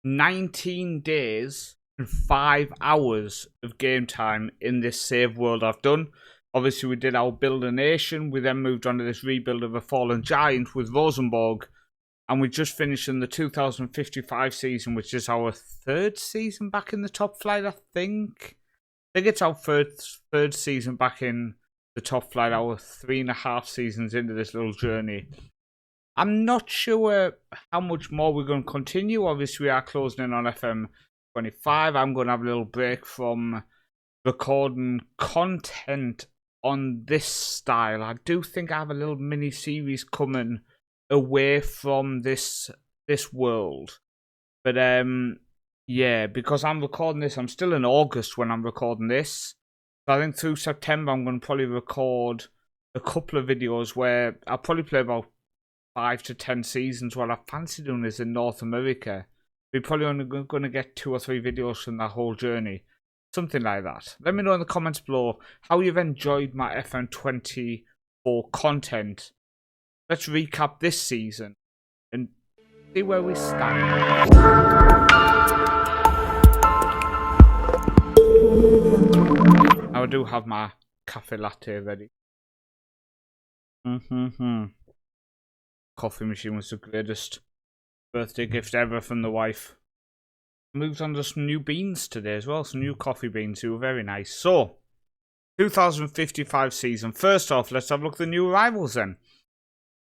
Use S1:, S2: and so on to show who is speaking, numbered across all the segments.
S1: 19 days and 5 hours of game time in this save world I've done. Obviously, we did our Build a Nation. We then moved on to this rebuild of a fallen giant with Rosenborg. And we just finished in the 2055 season, which is our third season back in the top flight, I think. I think it's our third season back in the top flight, our 3.5 seasons into this little journey. I'm not sure how much more we're going to continue. Obviously, we are closing in on FM25. I'm going to have a little break from recording content on this style. I do think I have a little mini-series coming away from this world. But, yeah, because I'm recording this, I'm still in August when I'm recording this. So I think through September, I'm going to probably record a couple of videos where I'll probably play about 5 to 10 seasons. What I fancy doing is in North America. We're probably only going to get 2 or 3 videos from that whole journey. Something like that. Let me know in the comments below how you've enjoyed my FM24 content. Let's recap this season and see where we stand. Now I do have my cafe latte ready. Coffee machine was the greatest birthday gift ever from the wife. Moved on to some new beans today as well, some new coffee beans who were very nice. So, 2055 season. First off, let's have a look at the new arrivals then.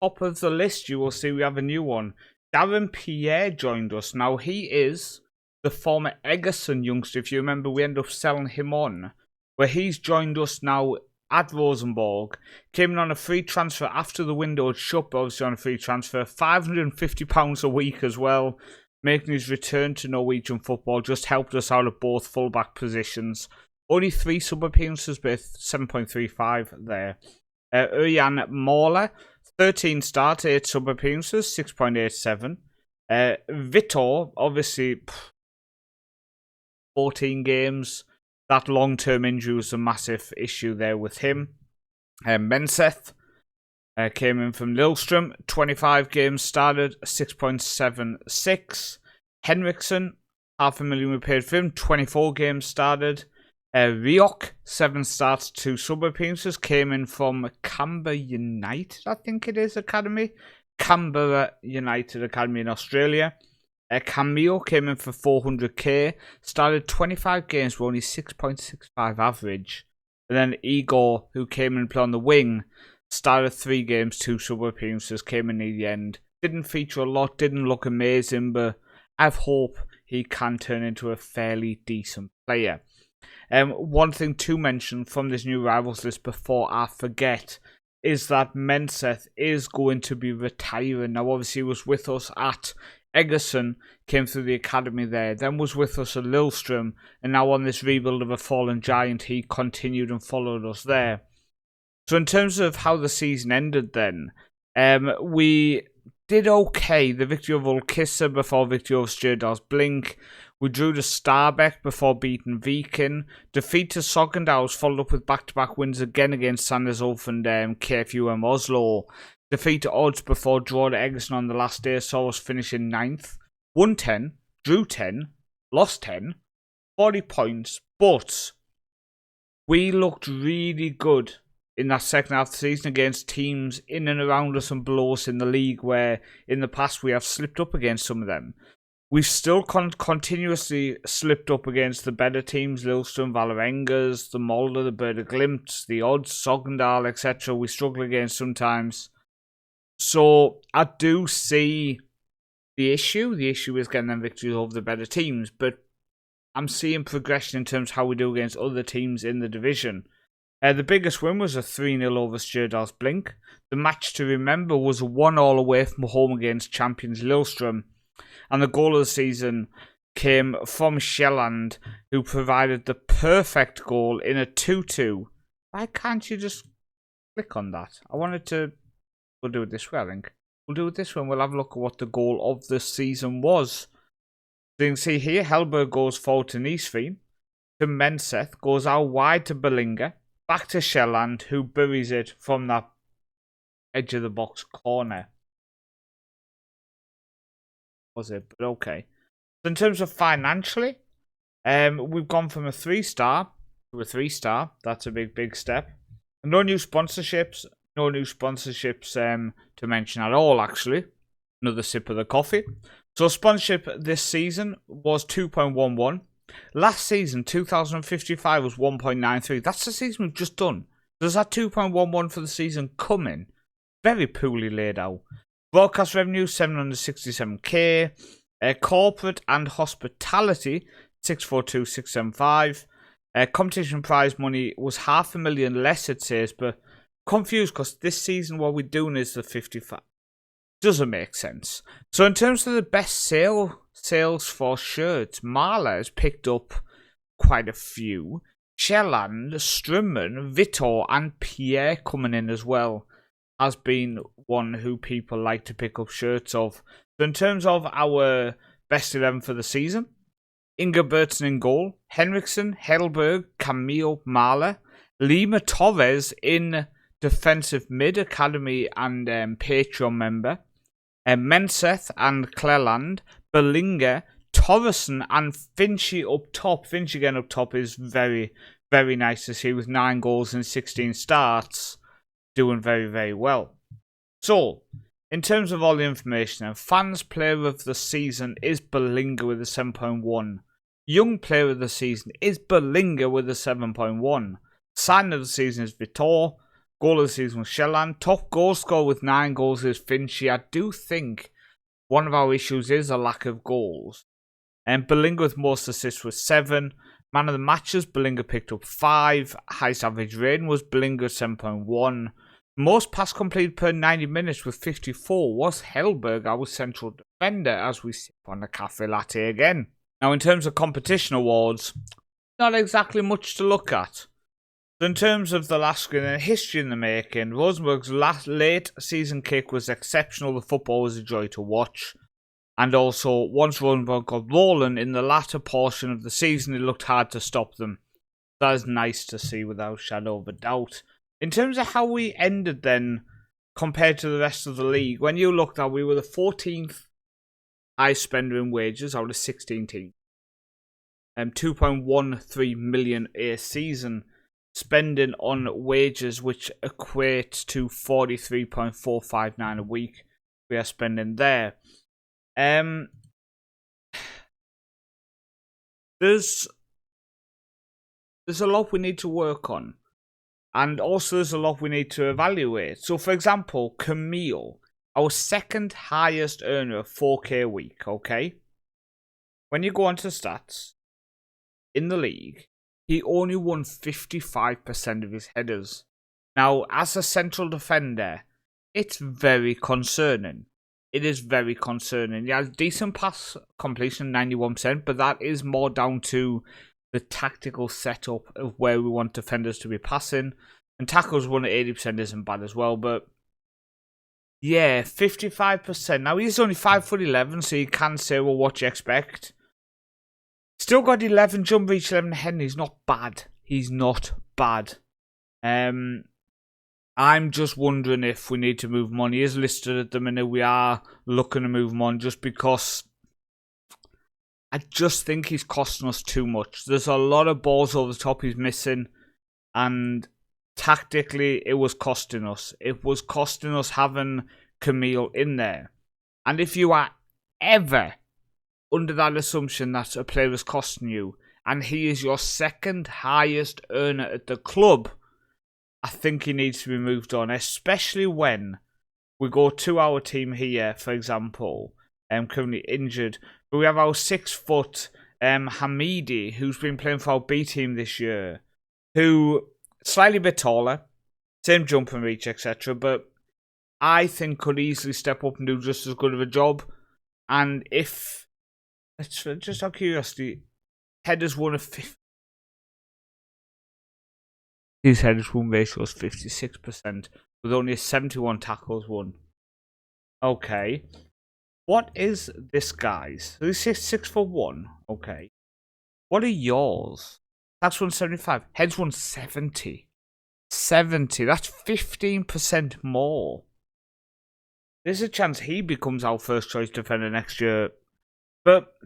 S1: Top of the list, you will see we have a new one. Darren Pierre joined us. Now, he is the former Egerson youngster. If you remember, we ended up selling him on. Where he's joined us now at Rosenborg. Came in on a free transfer after the window had shut, but obviously on a free transfer. £550 a week as well. Making his return to Norwegian football. Just helped us out at both fullback positions. Only 3 sub appearances, but 7.35 there. Ørjan Måle, 13 starts, 8 sub appearances, 6.87. Vitor, obviously, 14 games. That long-term injury was a massive issue there with him. Menseth came in from Lillestrøm, 25 games started, 6.76. Henriksen, $500,000 we paid for him, 24 games started. Riok, 7 starts, 2 sub appearances, came in from Canberra United, I think it is, Academy. Canberra United Academy in Australia. Camille came in for 400k, started 25 games with only 6.65 average. And then Igor, who came in and played on the wing, started 3 games, 2 sub appearances, came in the end. Didn't feature a lot, didn't look amazing, but I hope he can turn into a fairly decent player. One thing to mention from this new rivals list before I forget is that Menseth is going to be retiring. Now, obviously, he was with us at Egerson, came through the academy there, then was with us at Lillestrøm, and now on this rebuild of a fallen giant, he continued and followed us there. So in terms of how the season ended then, we did okay. The victory of Ulkissa before victory of Stjørdals Blink. We drew to Stabæk before beating Viking. Defeat to Sogndal followed up with back-to-back wins again against Sandnes Ulf and KFUM Oslo. Defeat to Odds before draw to Egerson on the last day saw us finish in 9th. Won 10, drew 10, lost 10, 40 points, but we looked really good in that second half of the season against teams in and around us and below us in the league, where in the past we have slipped up against some of them. We've still continuously slipped up against the better teams, Lillestrøm, Vålerengas, the Molde, the Bird of Glimt, the Odds, Sogndal, etc. We struggle against sometimes. So I do see the issue. The issue is getting them victories over the better teams, but I'm seeing progression in terms of how we do against other teams in the division. The biggest win was a 3-0 over Stjørdals Blink. The match to remember was a 1-1 away from home against champions Lillestrøm. And the goal of the season came from Sjælland, who provided the perfect goal in a 2-2. Why can't you just click on that? I wanted to... We'll do it this way, I think. We'll do it this way and we'll have a look at what the goal of the season was. So you can see here, Helberg goes forward to Nisveen, to Menseth, goes out wide to Berlinga, back to Sjælland, who buries it from that edge of the box corner. Was it? But okay. So in terms of financially, we've gone from a 3-star to a 3-star. That's a big step. No new sponsorships. No new sponsorships to mention at all, actually. Another sip of the coffee. So sponsorship this season was 2.11. Last season, 2055 was 1.93. That's the season we've just done. Does that 2.11 for the season come in? Very poorly laid out. Broadcast revenue, 767k. Corporate and hospitality, 642,675. Competition prize money was $500,000 less, it says, but confused because this season what we're doing is the 55. Doesn't make sense. So in terms of the best sales for shirts, Marla has picked up quite a few. Shelland, Strumman, Vitor and Pierre coming in as well has been one who people like to pick up shirts of. So in terms of our best 11 for the season, Ingebertsen in goal, Henriksen, Hellberg, Camille, Marla, Lima Torres in defensive mid academy and Patreon member, Menseth and Cleland, Berlinger, Torresen and Finchy up top. Finchy again up top is very, very nice to see with 9 goals and 16 starts. Doing very, very well. So, in terms of all the information, fans player of the season is Berlinger with a 7.1. Young player of the season is Berlinger with a 7.1. Sign of the season is Vitor. Goal of the season was Shelland. Top goal scorer with 9 goals is Finchy. I do think one of our issues is a lack of goals. And Berlinger with most assists was 7. Man of the matches, Berlinger picked up 5. Highest average rating was Berlinger 7.1. Most pass completed per 90 minutes with 54 was Hellberg, our central defender, as we sip on the cafe latte again. Now, in terms of competition awards, not exactly much to look at. So in terms of the last screen and history in the making, Rosenborg's late season kick was exceptional. The football was a joy to watch. And also, once Rosenborg got rolling in the latter portion of the season, it looked hard to stop them. That is nice to see without shadow of a doubt. In terms of how we ended then, compared to the rest of the league, when you looked at, we were the 14th highest spender in wages out of 16 teams. 2.13 million a season spending on wages, which equates to 43.459 a week. We are spending there. There's a lot we need to work on. And also there's a lot we need to evaluate. So for example, Camille, our second highest earner of 4k a week, okay? When you go onto stats, in the league, he only won 55% of his headers. Now, as a central defender, it's very concerning. It is very concerning. He has decent pass completion, 91%, but that is more down to the tactical setup of where we want defenders to be passing. And tackles won at 80% isn't bad as well, but yeah, 55%. Now, he's only 5'11", so you can say, well, what do you expect? Still got 11 jump reach, 11 heading. He's not bad. He's not bad. I'm just wondering if we need to move him on. He is listed at the minute. We are looking to move him on just because I just think he's costing us too much. There's a lot of balls over the top he's missing, and tactically it was costing us. It was costing us having Camille in there. And if you are ever under that assumption that a player is costing you, and he is your second highest earner at the club, I think he needs to be moved on, especially when we go to our team here, for example, currently injured, but we have our 6 foot Hamidi, who's been playing for our B team this year, who slightly bit taller, same jump and reach, etc., but I think could easily step up and do just as good of a job. And if, just out of curiosity, headers won a 50. His headers won ratio was 56%, with only 71 tackles won. Okay. What is this guy's? So this is 6'1". Okay. What are yours? That's 175. Heads 170. 70. That's 15% more. There's a chance he becomes our first choice defender next year. But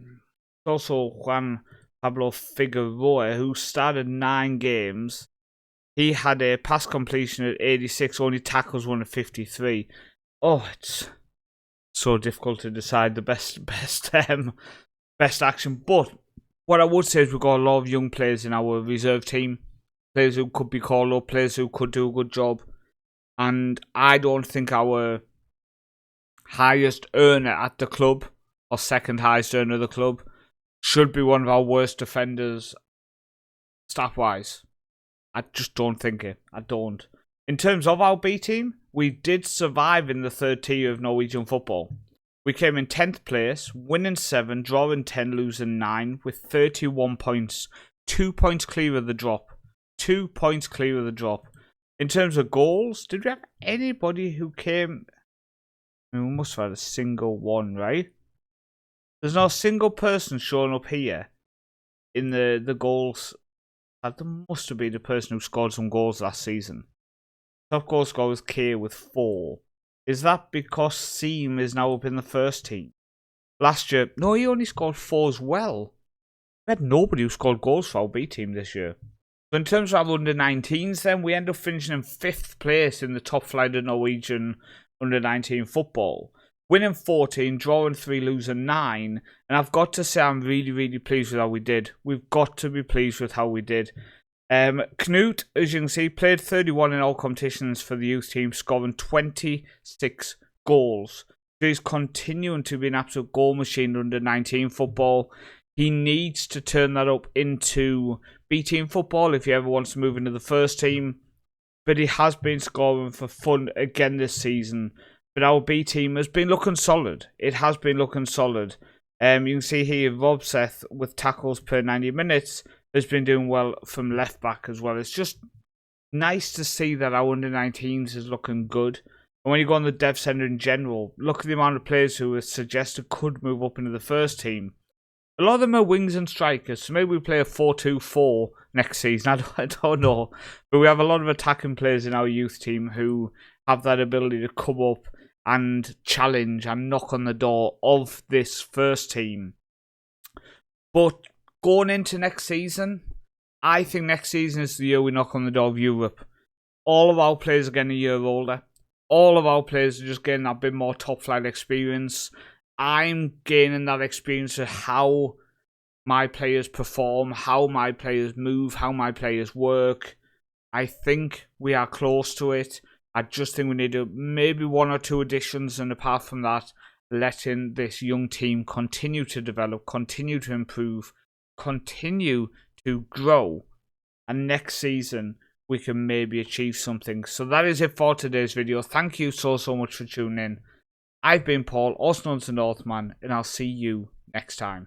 S1: also Juan Pablo Figueroa, who started 9 games. He had a pass completion at 86, only tackles one at 53. Oh, it's so difficult to decide the best action. But what I would say is we've got a lot of young players in our reserve team, players who could be called up, players who could do a good job. And I don't think our highest earner at the club, or second highest earner of the club, should be one of our worst defenders stat-wise. I just don't think it. I don't. In terms of our B team, we did survive in the third tier of Norwegian football. We came in 10th place, winning 7, drawing 10, losing 9, with 31 points. 2 points clear of the drop. 2 points clear of the drop. In terms of goals, did we have anybody who came... I mean, we must have had a single one, right? There's not a single person showing up here in the goals. That must have been the person who scored some goals last season. Top goal scorer was K with 4. Is that because Seam is now up in the first team? Last year, no, he only scored 4 as well. We had nobody who scored goals for our B team this year. So in terms of our under-19s then, we end up finishing in 5th place in the top flight of Norwegian under-19 football. Winning 14, drawing 3, losing 9. And I've got to say I'm really, really pleased with how we did. We've got to be pleased with how we did. Knut, as you can see, played 31 in all competitions for the youth team, scoring 26 goals. So he's continuing to be an absolute goal machine under 19 football. He needs to turn that up into B team football if he ever wants to move into the first team. But he has been scoring for fun again this season. But our B team has been looking solid. It has been looking solid. You can see here, Rob Seth, with tackles per 90 minutes, has been doing well from left back as well. It's just nice to see that our under-19s is looking good. And when you go on the dev centre in general, look at the amount of players who are suggested could move up into the first team. A lot of them are wings and strikers, so maybe we play a 4-2-4 next season. I don't know. But we have a lot of attacking players in our youth team who have that ability to come up and challenge and knock on the door of this first team. But going into next season, I think next season is the year we knock on the door of Europe. All of our players are getting a year older. All of our players are just getting a bit more top flight experience. I'm gaining that experience of how my players perform, how my players move, how my players work. I think we are close to it. I just think we need to maybe 1 or 2 additions, and apart from that, letting this young team continue to develop, continue to improve, continue to grow, and next season we can maybe achieve something. So that is it for today's video. Thank you so much for tuning in. I've been Paul, also known as the Northman, and I'll see you next time.